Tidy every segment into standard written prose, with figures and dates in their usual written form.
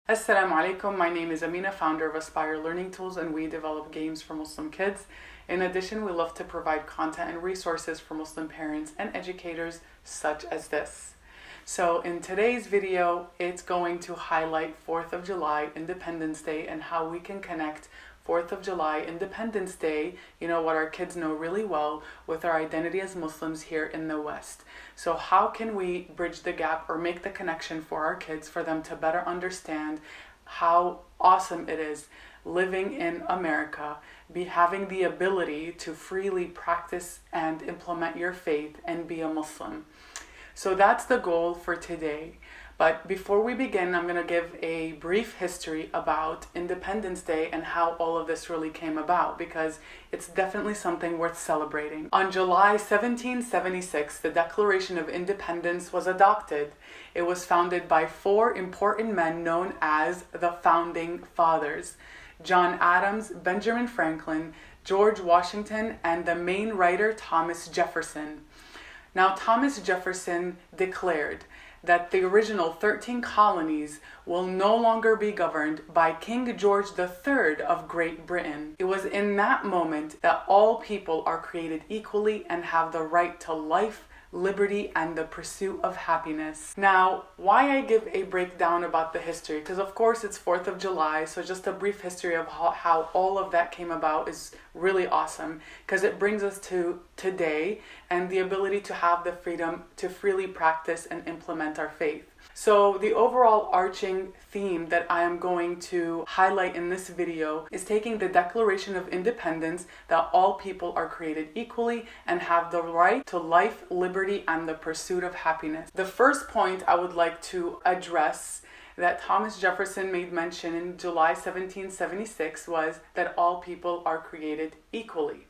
Assalamu alaikum, my name is Amina, founder of Aspire Learning Tools, and we develop games for Muslim kids. In addition, we love to provide content and resources for Muslim parents and educators such as this. So in today's video, it's going to highlight 4th of July, Independence Day, and how we can connect 4th of July, Independence Day, what our kids know really well, with our identity as Muslims here in the West. So how can we bridge the gap or make the connection for our kids for them to better understand how awesome it is living in America, having the ability to freely practice and implement your faith and be a Muslim. So that's the goal for today. But before we begin, I'm going to give a brief history about Independence Day and how all of this really came about, because it's definitely something worth celebrating. On July 1776, the Declaration of Independence was adopted. It was founded by 4 important men known as the Founding Fathers: John Adams, Benjamin Franklin, George Washington, and the main writer Thomas Jefferson. Now, Thomas Jefferson declared that the original 13 colonies will no longer be governed by King George III of Great Britain. It was in that moment that all people are created equally and have the right to life, liberty, and the pursuit of happiness. Now, why I give a breakdown about the history, because of course it's 4th of July, so just a brief history of how all of that came about is really awesome, because it brings us to today and the ability to have the freedom to freely practice and implement our faith. So the overall arching theme that I am going to highlight in this video is taking the Declaration of Independence, that all people are created equally and have the right to life, liberty, and the pursuit of happiness. The first point I would like to address that Thomas Jefferson made mention in July 1776 was that all people are created equally.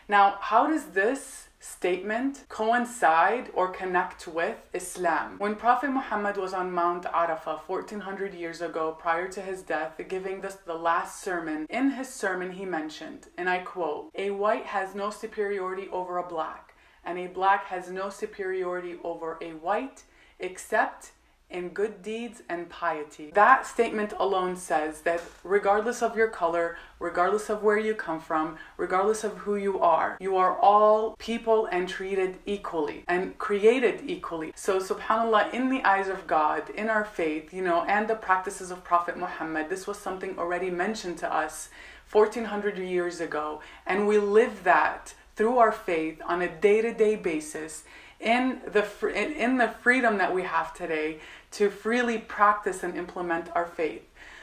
Now, how does this statement coincide or connect with Islam? When Prophet Muhammad was on Mount Arafah 1400 years ago, prior to his death, giving the last sermon, in his sermon he mentioned, and I quote, "A white has no superiority over a black, and a black has no superiority over a white, except in good deeds and piety." That statement alone says that regardless of your color, regardless of where you come from, regardless of who you are all people and treated equally and created equally. So subhanAllah, in the eyes of God, in our faith, and the practices of Prophet Muhammad, this was something already mentioned to us 1400 years ago, and we live that through our faith on a day-to-day basis in the freedom that we have today to freely practice and implement our faith.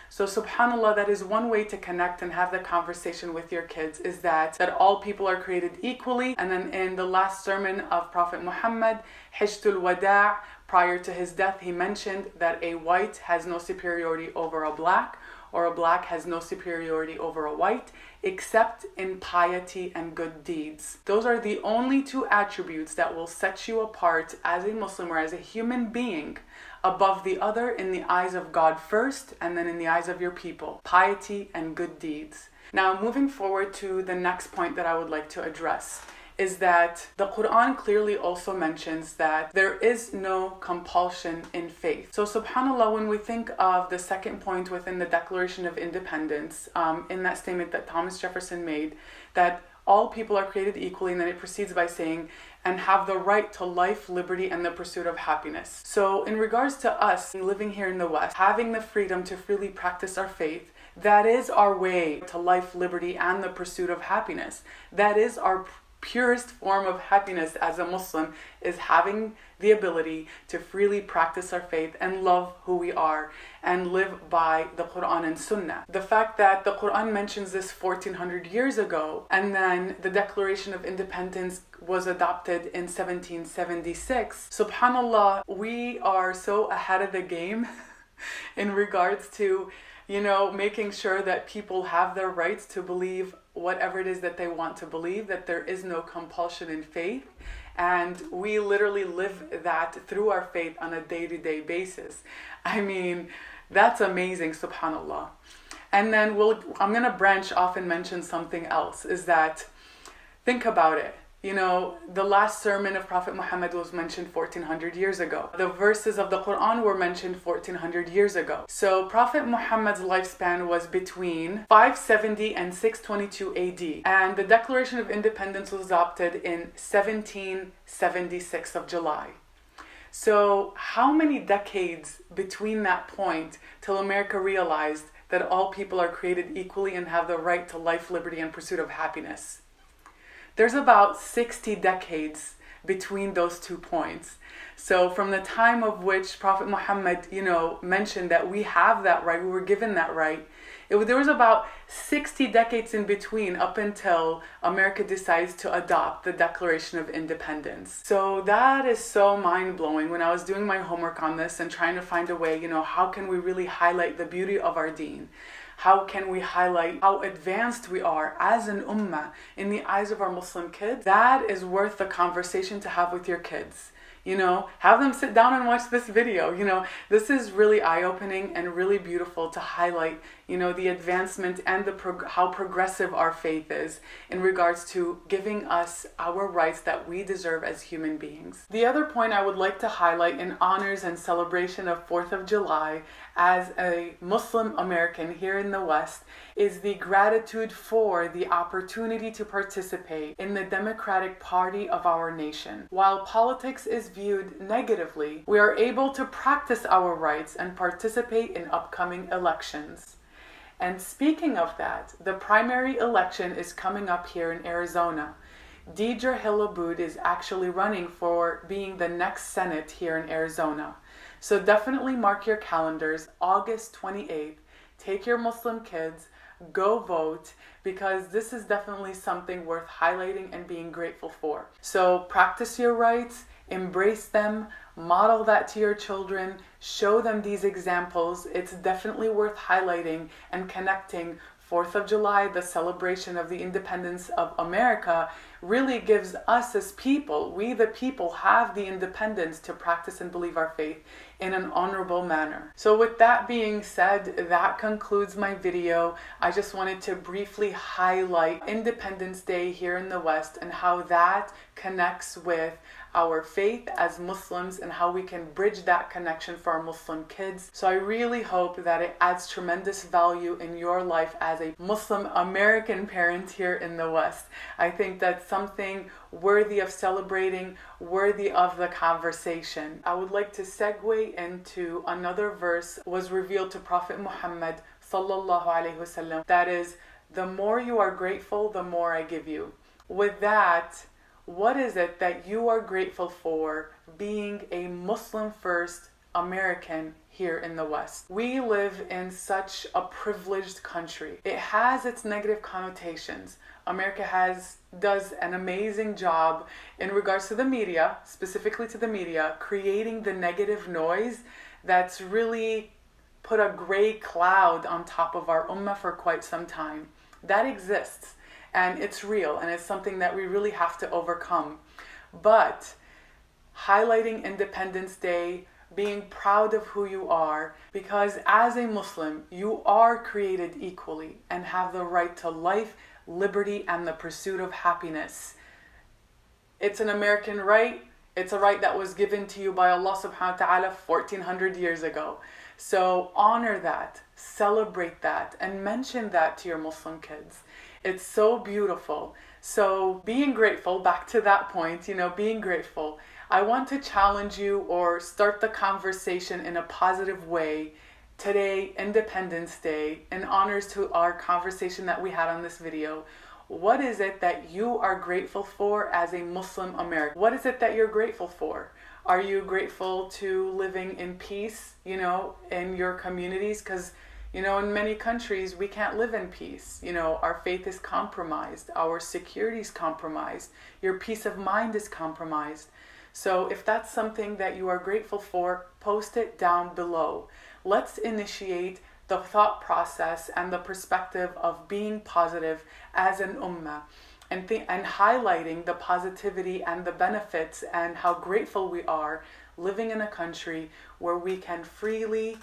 So subhanAllah, that is one way to connect and have the conversation with your kids, is that all people are created equally. And then in the last sermon of Prophet Muhammad, Hijjatul Wada', prior to his death, he mentioned that a white has no superiority over a black, or a black has no superiority over a white, except in piety and good deeds. Those are the only 2 attributes that will set you apart as a Muslim or as a human being above the other in the eyes of God first, and then in the eyes of your people: piety and good deeds. Now, moving forward to the next point that I would like to address is that the Quran clearly also mentions that there is no compulsion in faith. So subhanAllah, when we think of the second point within the Declaration of Independence, in that statement that Thomas Jefferson made, that all people are created equally, and then it proceeds by saying, and have the right to life, liberty, and the pursuit of happiness. So in regards to us living here in the West, having the freedom to freely practice our faith, that is our way to life, liberty, and the pursuit of happiness. That is our purest form of happiness as a Muslim, is having the ability to freely practice our faith and love who we are and live by the Quran and Sunnah. The fact that the Quran mentions this 1400 years ago, and then the Declaration of Independence was adopted in 1776, subhanAllah, we are so ahead of the game in regards to making sure that people have their rights to believe whatever it is that they want to believe, that there is no compulsion in faith. And we literally live that through our faith on a day-to-day basis. I mean, that's amazing, subhanAllah. And then I'm going to branch off and mention something else, is that, think about it. The last sermon of Prophet Muhammad was mentioned 1400 years ago. The verses of the Quran were mentioned 1400 years ago. So Prophet Muhammad's lifespan was between 570 and 622 AD. And the Declaration of Independence was adopted in 1776 of July. So how many decades between that point till America realized that all people are created equally and have the right to life, liberty, and pursuit of happiness? There's about 60 decades between those 2 points. So from the time of which Prophet Muhammad, mentioned that we have that right, we were given that right, there was about 60 decades in between up until America decides to adopt the Declaration of Independence. So that is so mind-blowing. When I was doing my homework on this and trying to find a way, how can we really highlight the beauty of our deen? How can we highlight how advanced we are as an ummah in the eyes of our Muslim kids? That is worth the conversation to have with your kids. Have them sit down and watch this video. This is really eye-opening and really beautiful to highlight, the advancement and how progressive our faith is in regards to giving us our rights that we deserve as human beings. The other point I would like to highlight in honors and celebration of 4th of July as a Muslim American here in the West is the gratitude for the opportunity to participate in the Democratic Party of our nation. While politics is viewed negatively, we are able to practice our rights and participate in upcoming elections. And speaking of that, the primary election is coming up here in Arizona. Deidre Hill is actually running for being the next Senate here in Arizona. So definitely mark your calendars, August 28th. Take your Muslim kids, go vote, because this is definitely something worth highlighting and being grateful for. So practice your rights, embrace them, model that to your children, show them these examples. It's definitely worth highlighting and connecting. 4th of July, the celebration of the independence of America, really gives us as people, we the people, have the independence to practice and believe our faith in an honorable manner. So with that being said, that concludes my video. I just wanted to briefly highlight Independence Day here in the West and how that connects with our faith as Muslims and how we can bridge that connection for our Muslim kids. So I really hope that it adds tremendous value in your life as a Muslim American parent here in the West. I think that's something worthy of celebrating, worthy of the conversation. I would like to segue into another verse was revealed to Prophet Muhammad sallallahu alaihi wasallam. That is, the more you are grateful, the more I give you. With that, what is it that you are grateful for being a Muslim first American here in the West? We live in such a privileged country. It has its negative connotations. America does an amazing job in regards to the media, specifically to the media, creating the negative noise that's really put a gray cloud on top of our ummah for quite some time. That exists. And it's real, and it's something that we really have to overcome. But highlighting Independence Day, being proud of who you are, because as a Muslim, you are created equally and have the right to life, liberty, and the pursuit of happiness. It's an American right. It's a right that was given to you by Allah subhanahu wa ta'ala 1400 years ago. So honor that, celebrate that, and mention that to your Muslim kids. It's so beautiful. So being grateful, back to that point, being grateful. I want to challenge you or start the conversation in a positive way. Today, Independence Day, in honors to our conversation that we had on this video. What is it that you are grateful for as a Muslim American? What is it that you're grateful for? Are you grateful to living in peace, in your communities? Because in many countries, we can't live in peace. Our faith is compromised. Our security is compromised. Your peace of mind is compromised. So if that's something that you are grateful for, post it down below. Let's initiate the thought process and the perspective of being positive as an ummah and highlighting the positivity and the benefits and how grateful we are living in a country where we can freely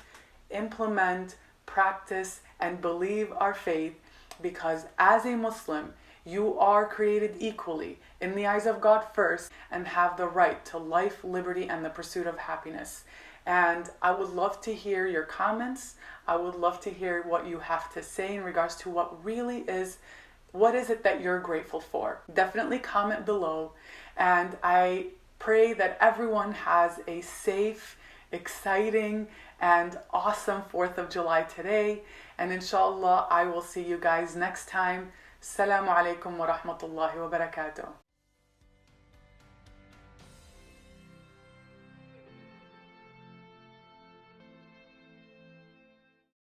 implement, practice, and believe our faith, because as a Muslim, You are created equally in the eyes of God first and have the right to life, liberty, and the pursuit of happiness. And I would love to hear your comments. I would love to hear what you have to say in regards to what is it that you're grateful for. Definitely comment below. And I pray that everyone has a safe, exciting, and awesome 4th of July today. And inshallah, I will see you guys next time. Assalamu alaikum wa rahmatullahi wa barakatuh.